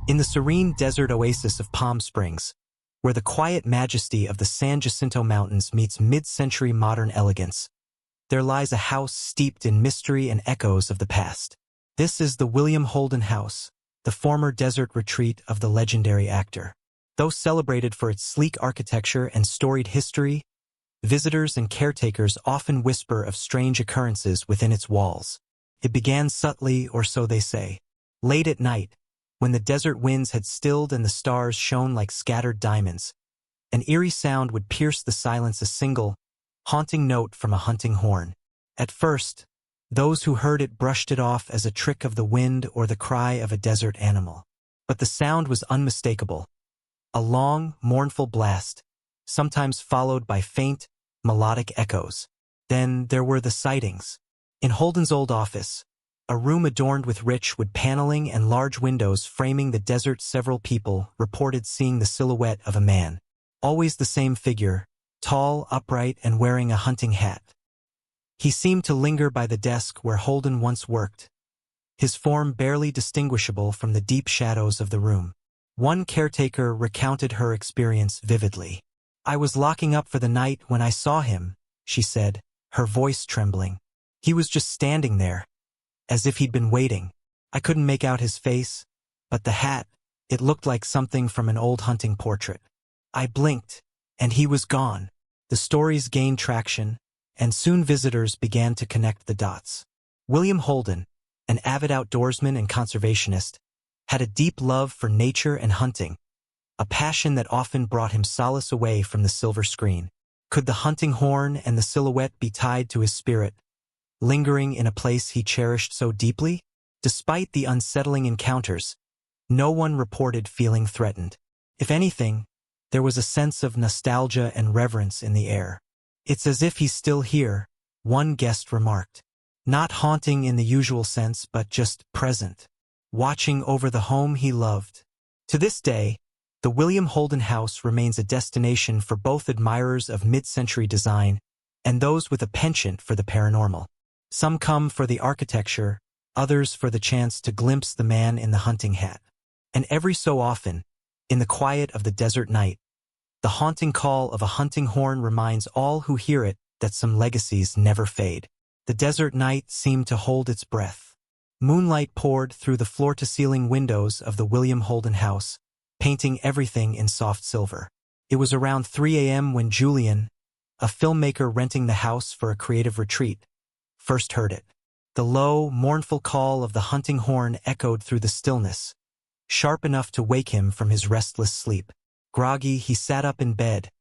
In the serene desert oasis of Palm Springs, where the quiet majesty of the San Jacinto Mountains meets mid-century modern elegance, there lies a house steeped in mystery and echoes of the past. This is the William Holden House, the former desert retreat of the legendary actor. Though celebrated for its sleek architecture and storied history, visitors and caretakers often whisper of strange occurrences within its walls. It began subtly, or so they say. Late at night, when the desert winds had stilled and the stars shone like scattered diamonds, an eerie sound would pierce the silence, a single, haunting note from a hunting horn. At first, those who heard it brushed it off as a trick of the wind or the cry of a desert animal. But the sound was unmistakable. A long, mournful blast, sometimes followed by faint, melodic echoes. Then there were the sightings. In Holden's old office, a room adorned with rich wood paneling and large windows framing the desert, several people reported seeing the silhouette of a man. Always the same figure, tall, upright, and wearing a hunting hat. He seemed to linger by the desk where Holden once worked, his form barely distinguishable from the deep shadows of the room. One caretaker recounted her experience vividly. "I was locking up for the night when I saw him," she said, her voice trembling. "He was just standing there, as if he'd been waiting. I couldn't make out his face, but the hat, it looked like something from an old hunting portrait. I blinked, and he was gone." The stories gained traction, and soon visitors began to connect the dots. William Holden, an avid outdoorsman and conservationist, had a deep love for nature and hunting, a passion that often brought him solace away from the silver screen. Could the hunting horn and the silhouette be tied to his spirit, lingering in a place he cherished so deeply? Despite the unsettling encounters, no one reported feeling threatened. If anything, there was a sense of nostalgia and reverence in the air. "It's as if he's still here," one guest remarked. "Not haunting in the usual sense, but just present, watching over the home he loved." To this day, the William Holden House remains a destination for both admirers of mid-century design and those with a penchant for the paranormal. Some come for the architecture, others for the chance to glimpse the man in the hunting hat. And every so often, in the quiet of the desert night, the haunting call of a hunting horn reminds all who hear it that some legacies never fade. The desert night seemed to hold its breath. Moonlight poured through the floor-to-ceiling windows of the William Holden House, painting everything in soft silver. It was around 3 a.m. when Julian, a filmmaker renting the house for a creative retreat, first heard it. The low, mournful call of the hunting horn echoed through the stillness, sharp enough to wake him from his restless sleep. Groggy, he sat up in bed,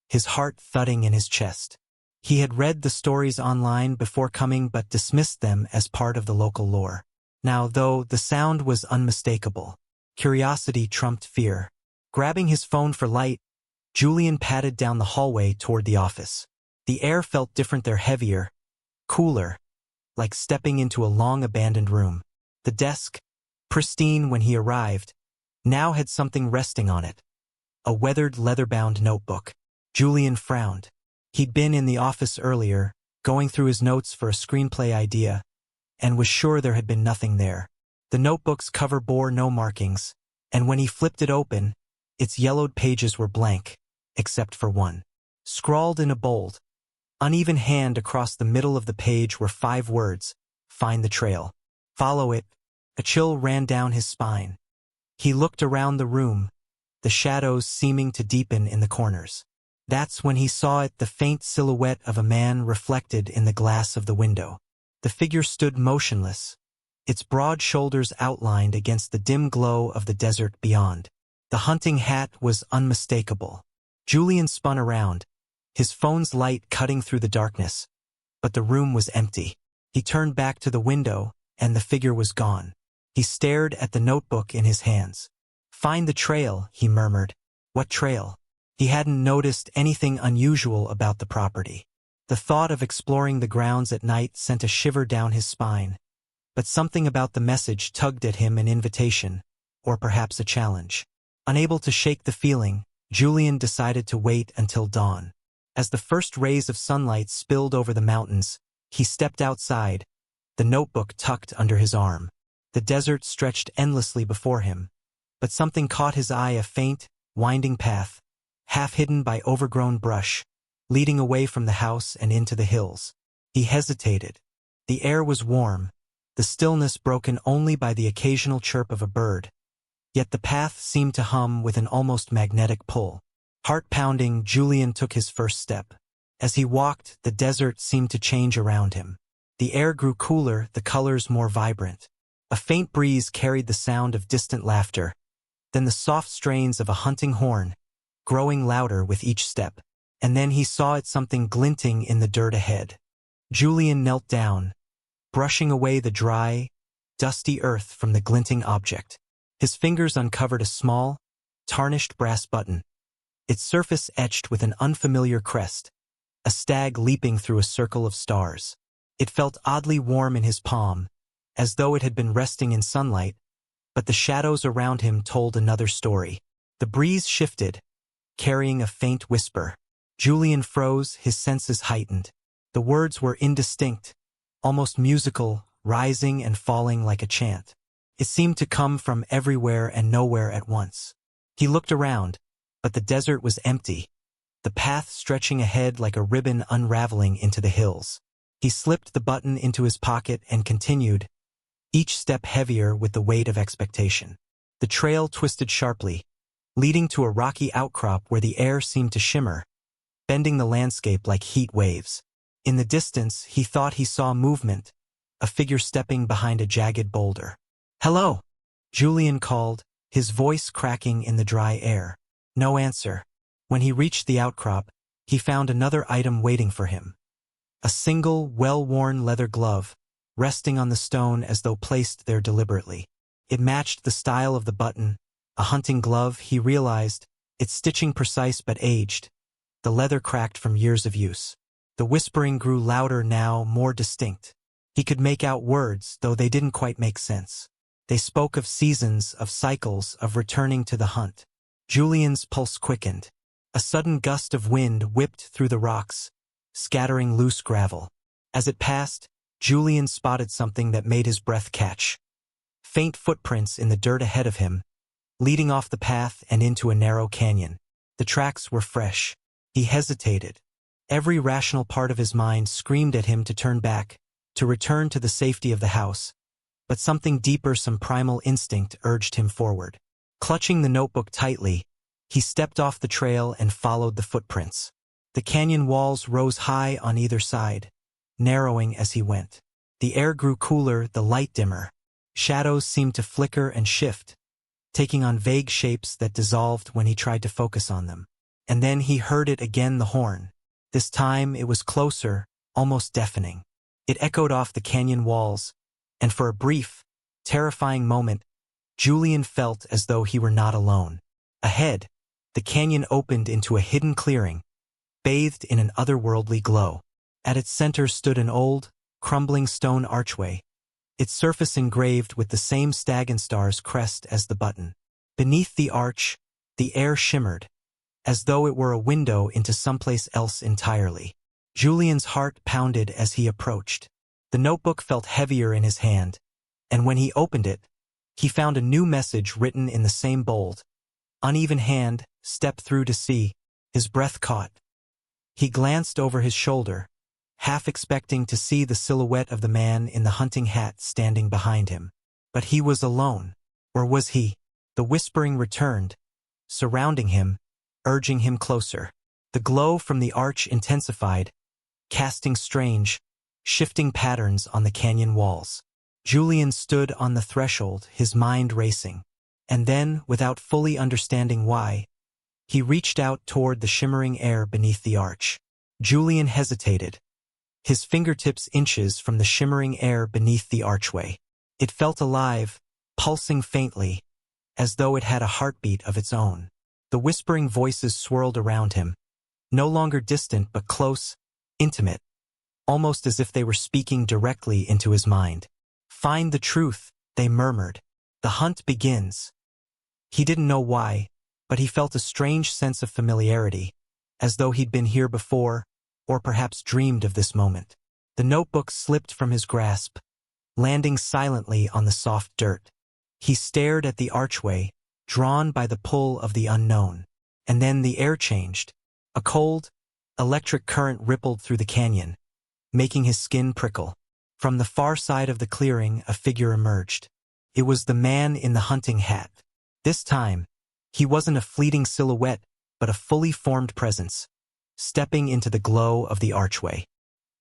his heart thudding in his chest. He had read the stories online before coming but dismissed them as part of the local lore. Now, though the sound was unmistakable, curiosity trumped fear. Grabbing his phone for light, Julian padded down the hallway toward the office. The air felt different there, heavier, cooler, like stepping into a long-abandoned room. The desk, pristine when he arrived, now had something resting on it. A weathered leather-bound notebook. Julian frowned. He'd been in the office earlier, going through his notes for a screenplay idea, and was sure there had been nothing there. The notebook's cover bore no markings, and when he flipped it open, its yellowed pages were blank, except for one. Scrawled in a bold, uneven hand across the middle of the page were 5 words: "Find the trail. Follow it." A chill ran down his spine. He looked around the room, the shadows seeming to deepen in the corners. That's when he saw it, the faint silhouette of a man reflected in the glass of the window. The figure stood motionless, its broad shoulders outlined against the dim glow of the desert beyond. The hunting hat was unmistakable. Julian spun around, his phone's light cutting through the darkness, but the room was empty. He turned back to the window, and the figure was gone. He stared at the notebook in his hands. "Find the trail," he murmured. What trail? He hadn't noticed anything unusual about the property. The thought of exploring the grounds at night sent a shiver down his spine. But something about the message tugged at him, an invitation, or perhaps a challenge. Unable to shake the feeling, Julian decided to wait until dawn. As the first rays of sunlight spilled over the mountains, he stepped outside, the notebook tucked under his arm. The desert stretched endlessly before him, but something caught his eye, a faint, winding path, half hidden by overgrown brush, leading away from the house and into the hills. He hesitated. The air was warm, the stillness broken only by the occasional chirp of a bird. Yet the path seemed to hum with an almost magnetic pull. Heart-pounding, Julian took his first step. As he walked, the desert seemed to change around him. The air grew cooler, the colors more vibrant. A faint breeze carried the sound of distant laughter, then the soft strains of a hunting horn, growing louder with each step. And then he saw it, something glinting in the dirt ahead. Julian knelt down, brushing away the dry, dusty earth from the glinting object. His fingers uncovered a small, tarnished brass button, its surface etched with an unfamiliar crest, a stag leaping through a circle of stars. It felt oddly warm in his palm, as though it had been resting in sunlight, but the shadows around him told another story. The breeze shifted, carrying a faint whisper. Julian froze, his senses heightened. The words were indistinct, almost musical, rising and falling like a chant. It seemed to come from everywhere and nowhere at once. He looked around, but the desert was empty, the path stretching ahead like a ribbon unraveling into the hills. He slipped the button into his pocket and continued, each step heavier with the weight of expectation. The trail twisted sharply, leading to a rocky outcrop where the air seemed to shimmer, bending the landscape like heat waves. In the distance, he thought he saw movement, a figure stepping behind a jagged boulder. "Hello," Julian called, his voice cracking in the dry air. No answer. When he reached the outcrop, he found another item waiting for him. A single, well-worn leather glove, resting on the stone as though placed there deliberately. It matched the style of the button, a hunting glove, he realized, its stitching precise but aged, the leather cracked from years of use. The whispering grew louder now, more distinct. He could make out words, though they didn't quite make sense. They spoke of seasons, of cycles, of returning to the hunt. Julian's pulse quickened. A sudden gust of wind whipped through the rocks, scattering loose gravel. As it passed, Julian spotted something that made his breath catch. Faint footprints in the dirt ahead of him, leading off the path and into a narrow canyon. The tracks were fresh. He hesitated. Every rational part of his mind screamed at him to turn back, to return to the safety of the house. But something deeper, some primal instinct, urged him forward. Clutching the notebook tightly, he stepped off the trail and followed the footprints. The canyon walls rose high on either side, narrowing as he went. The air grew cooler, the light dimmer. Shadows seemed to flicker and shift, taking on vague shapes that dissolved when he tried to focus on them. And then he heard it again, the horn. This time it was closer, almost deafening. It echoed off the canyon walls, and for a brief, terrifying moment, Julian felt as though he were not alone. Ahead, the canyon opened into a hidden clearing, bathed in an otherworldly glow. At its center stood an old, crumbling stone archway, its surface engraved with the same stag and stars crest as the button. Beneath the arch, the air shimmered, as though it were a window into someplace else entirely. Julian's heart pounded as he approached. The notebook felt heavier in his hand, and when he opened it, he found a new message written in the same bold, uneven hand, "Step through to see." His breath caught. He glanced over his shoulder, half expecting to see the silhouette of the man in the hunting hat standing behind him. But he was alone. Or was he? The whispering returned, surrounding him, urging him closer. The glow from the arch intensified, casting strange, shifting patterns on the canyon walls. Julian stood on the threshold, his mind racing. And then, without fully understanding why, he reached out toward the shimmering air beneath the arch. Julian hesitated, his fingertips inches from the shimmering air beneath the archway. It felt alive, pulsing faintly, as though it had a heartbeat of its own. The whispering voices swirled around him, no longer distant but close, intimate, almost as if they were speaking directly into his mind. "Find the truth," they murmured. "The hunt begins." He didn't know why, but he felt a strange sense of familiarity, as though he'd been here before, or perhaps dreamed of this moment. The notebook slipped from his grasp, landing silently on the soft dirt. He stared at the archway, drawn by the pull of the unknown. And then the air changed. A cold, electric current rippled through the canyon, making his skin prickle. From the far side of the clearing, a figure emerged. It was the man in the hunting hat. This time, he wasn't a fleeting silhouette, but a fully formed presence, stepping into the glow of the archway.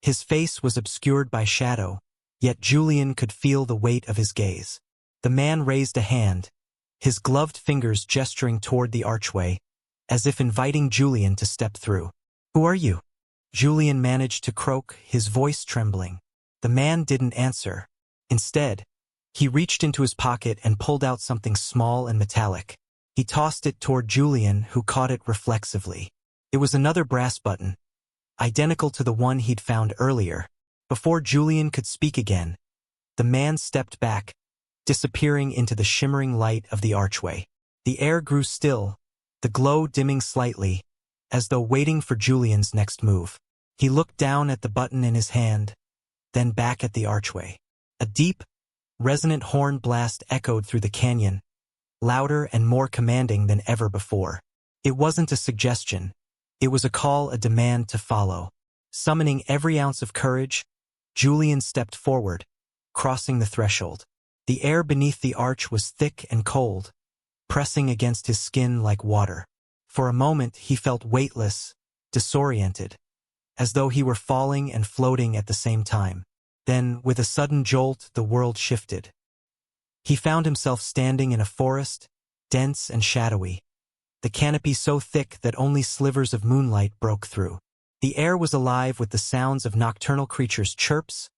His face was obscured by shadow, yet Julian could feel the weight of his gaze. The man raised a hand, his gloved fingers gesturing toward the archway, as if inviting Julian to step through. "Who are you?" Julian managed to croak, his voice trembling. The man didn't answer. Instead, he reached into his pocket and pulled out something small and metallic. He tossed it toward Julian, who caught it reflexively. It was another brass button, identical to the one he'd found earlier. Before Julian could speak again, the man stepped back, disappearing into the shimmering light of the archway. The air grew still, the glow dimming slightly, as though waiting for Julian's next move. He looked down at the button in his hand, then back at the archway. A deep, resonant horn blast echoed through the canyon, louder and more commanding than ever before. It wasn't a suggestion. It was a call, a demand to follow. Summoning every ounce of courage, Julian stepped forward, crossing the threshold. The air beneath the arch was thick and cold, pressing against his skin like water. For a moment, he felt weightless, disoriented, as though he were falling and floating at the same time. Then, with a sudden jolt, the world shifted. He found himself standing in a forest, dense and shadowy, the canopy so thick that only slivers of moonlight broke through. The air was alive with the sounds of nocturnal creatures' chirps,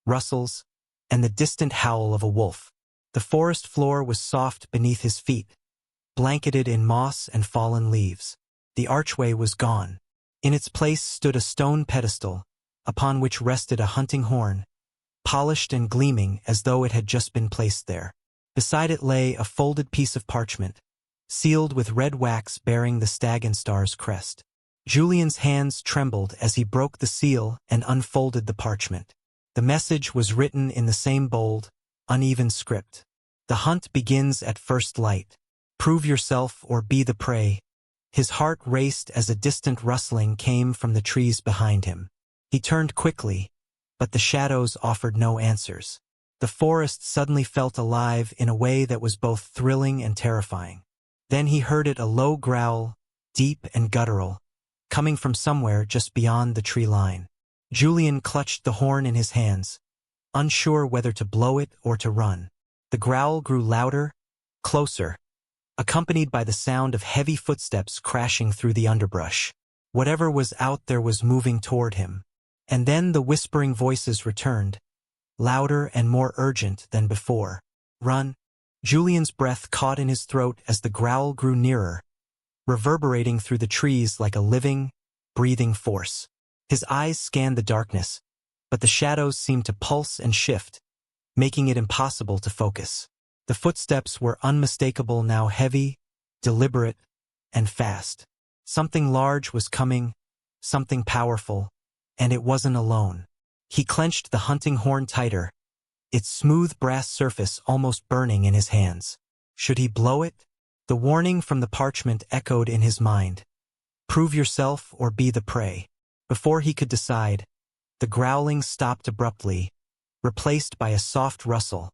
rustles, and the distant howl of a wolf. The forest floor was soft beneath his feet, blanketed in moss and fallen leaves. The archway was gone. In its place stood a stone pedestal, upon which rested a hunting horn, polished and gleaming as though it had just been placed there. Beside it lay a folded piece of parchment, sealed with red wax bearing the stag and star's crest. Julian's hands trembled as he broke the seal and unfolded the parchment. The message was written in the same bold, uneven script. "The hunt begins at first light. Prove yourself or be the prey." His heart raced as a distant rustling came from the trees behind him. He turned quickly, but the shadows offered no answers. The forest suddenly felt alive in a way that was both thrilling and terrifying. Then he heard it, a low growl, deep and guttural, coming from somewhere just beyond the tree line. Julian clutched the horn in his hands, unsure whether to blow it or to run. The growl grew louder, closer, accompanied by the sound of heavy footsteps crashing through the underbrush. Whatever was out there was moving toward him. And then the whispering voices returned, louder and more urgent than before. "Run!" Julian's breath caught in his throat as the growl grew nearer, reverberating through the trees like a living, breathing force. His eyes scanned the darkness, but the shadows seemed to pulse and shift, making it impossible to focus. The footsteps were unmistakable now, heavy, deliberate, and fast. Something large was coming, something powerful, and it wasn't alone. He clenched the hunting horn tighter, its smooth brass surface almost burning in his hands. Should he blow it? The warning from the parchment echoed in his mind. Prove yourself or be the prey. Before he could decide, the growling stopped abruptly, replaced by a soft rustle,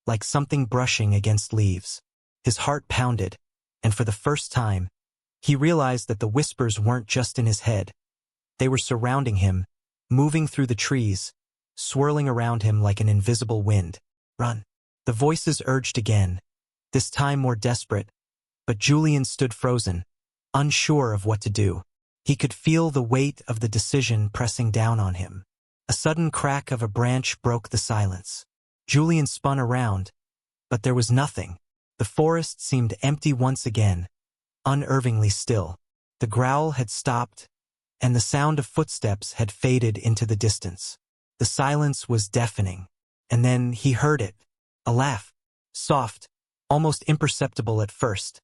like something brushing against leaves. His heart pounded, and for the first time, he realized that the whispers weren't just in his head. They were surrounding him, moving through the trees, swirling around him like an invisible wind. "Run!" The voices urged again, this time more desperate, but Julian stood frozen, unsure of what to do. He could feel the weight of the decision pressing down on him. A sudden crack of a branch broke the silence. Julian spun around, but there was nothing. The forest seemed empty once again, unnervingly still. The growl had stopped, and the sound of footsteps had faded into the distance. The silence was deafening. And then he heard it. A laugh. Soft, almost imperceptible at first,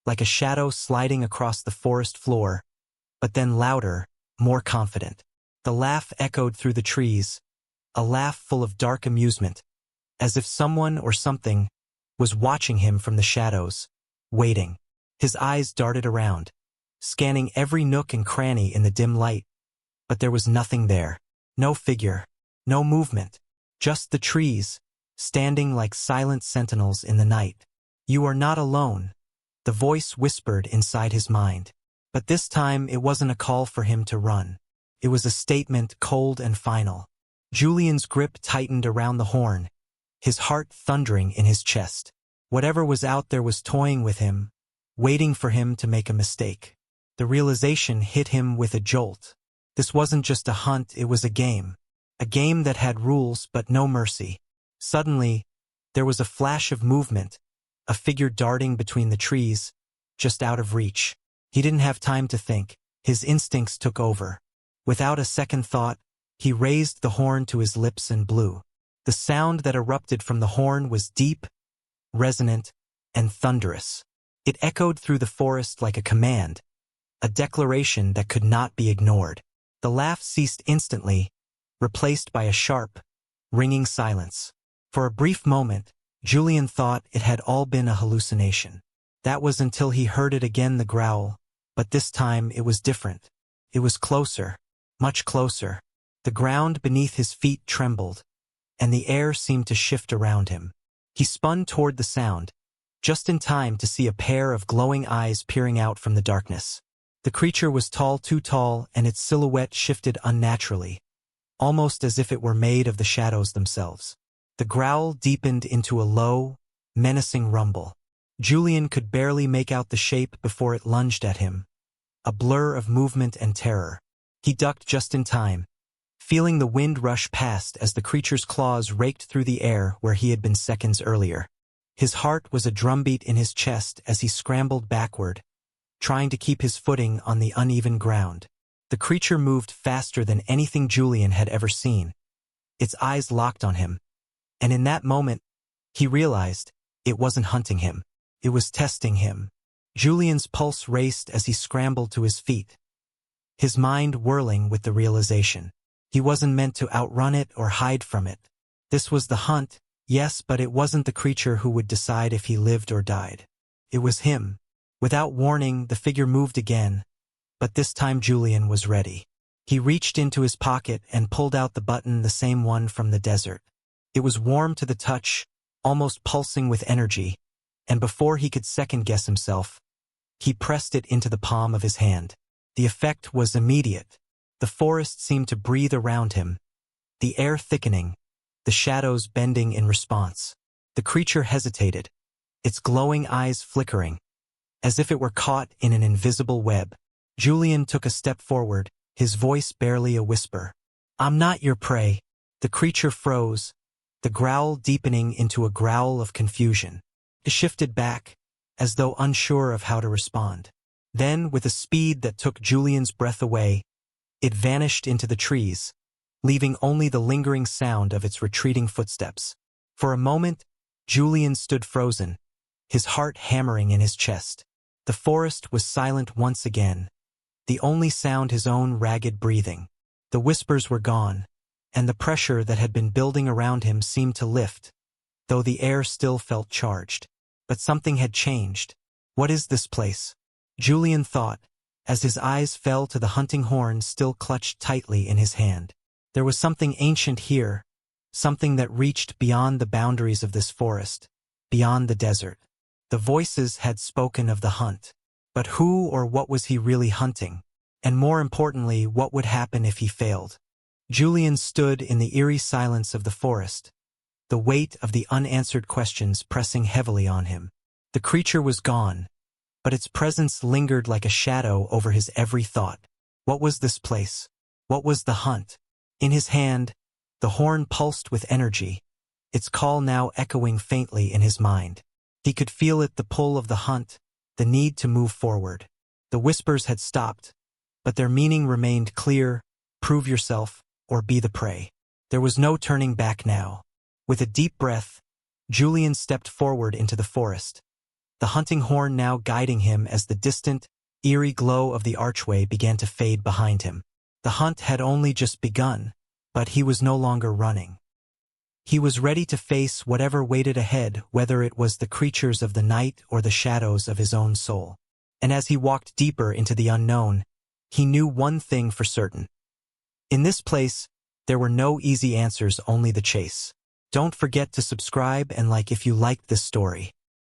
like a shadow sliding across the forest floor, but then louder, more confident. The laugh echoed through the trees, a laugh full of dark amusement, as if someone or something was watching him from the shadows. waiting. His eyes darted around, scanning every nook and cranny in the dim light, but there was nothing there. No figure, no movement, just the trees, standing like silent sentinels in the night. "You are not alone," the voice whispered inside his mind. But this time it wasn't a call for him to run. It was a statement, cold and final. Julian's grip tightened around the horn, his heart thundering in his chest. Whatever was out there was toying with him, waiting for him to make a mistake. The realization hit him with a jolt. This wasn't just a hunt, it was a game that had rules but no mercy. Suddenly, there was a flash of movement, a figure darting between the trees, just out of reach. He didn't have time to think. His instincts took over. Without a second thought, he raised the horn to his lips and blew. The sound that erupted from the horn was deep, resonant, and thunderous. It echoed through the forest like a command, a declaration that could not be ignored. The laugh ceased instantly, replaced by a sharp, ringing silence. For a brief moment, Julian thought it had all been a hallucination. That was until he heard it again, the growl, but this time it was different. It was closer, much closer. The ground beneath his feet trembled, and the air seemed to shift around him. He spun toward the sound, just in time to see a pair of glowing eyes peering out from the darkness. The creature was tall, too tall, and its silhouette shifted unnaturally, almost as if it were made of the shadows themselves. The growl deepened into a low, menacing rumble. Julian could barely make out the shape before it lunged at him, a blur of movement and terror. He ducked just in time, feeling the wind rush past as the creature's claws raked through the air where he had been seconds earlier. His heart was a drumbeat in his chest as he scrambled backward, trying to keep his footing on the uneven ground. The creature moved faster than anything Julian had ever seen. Its eyes locked on him, and in that moment, he realized it wasn't hunting him. It was testing him. Julian's pulse raced as he scrambled to his feet, his mind whirling with the realization. He wasn't meant to outrun it or hide from it. This was the hunt, yes, but it wasn't the creature who would decide if he lived or died. It was him. Without warning, the figure moved again, but this time Julian was ready. He reached into his pocket and pulled out the button, the same one from the desert. It was warm to the touch, almost pulsing with energy, and before he could second-guess himself, he pressed it into the palm of his hand. The effect was immediate. The forest seemed to breathe around him, the air thickening, the shadows bending in response. The creature hesitated, its glowing eyes flickering, as if it were caught in an invisible web. Julian took a step forward, his voice barely a whisper. "I'm not your prey." The creature froze, the growl deepening into a growl of confusion. It shifted back, as though unsure of how to respond. Then, with a speed that took Julian's breath away, it vanished into the trees, leaving only the lingering sound of its retreating footsteps. For a moment, Julian stood frozen, his heart hammering in his chest. The forest was silent once again, the only sound his own ragged breathing. The whispers were gone, and the pressure that had been building around him seemed to lift, though the air still felt charged. But something had changed. What is this place? Julian thought, as his eyes fell to the hunting horn still clutched tightly in his hand. There was something ancient here, something that reached beyond the boundaries of this forest, beyond the desert. The voices had spoken of the hunt. But who or what was he really hunting? And more importantly, what would happen if he failed? Julian stood in the eerie silence of the forest, the weight of the unanswered questions pressing heavily on him. The creature was gone, but its presence lingered like a shadow over his every thought. What was this place? What was the hunt? In his hand, the horn pulsed with energy, its call now echoing faintly in his mind. He could feel it, the pull of the hunt, the need to move forward. The whispers had stopped, but their meaning remained clear: prove yourself, or be the prey. There was no turning back now. With a deep breath, Julian stepped forward into the forest, the hunting horn now guiding him as the distant, eerie glow of the archway began to fade behind him. The hunt had only just begun, but he was no longer running. He was ready to face whatever waited ahead, whether it was the creatures of the night or the shadows of his own soul. And as he walked deeper into the unknown, he knew one thing for certain. In this place, there were no easy answers, only the chase. Don't forget to subscribe and like if you liked this story.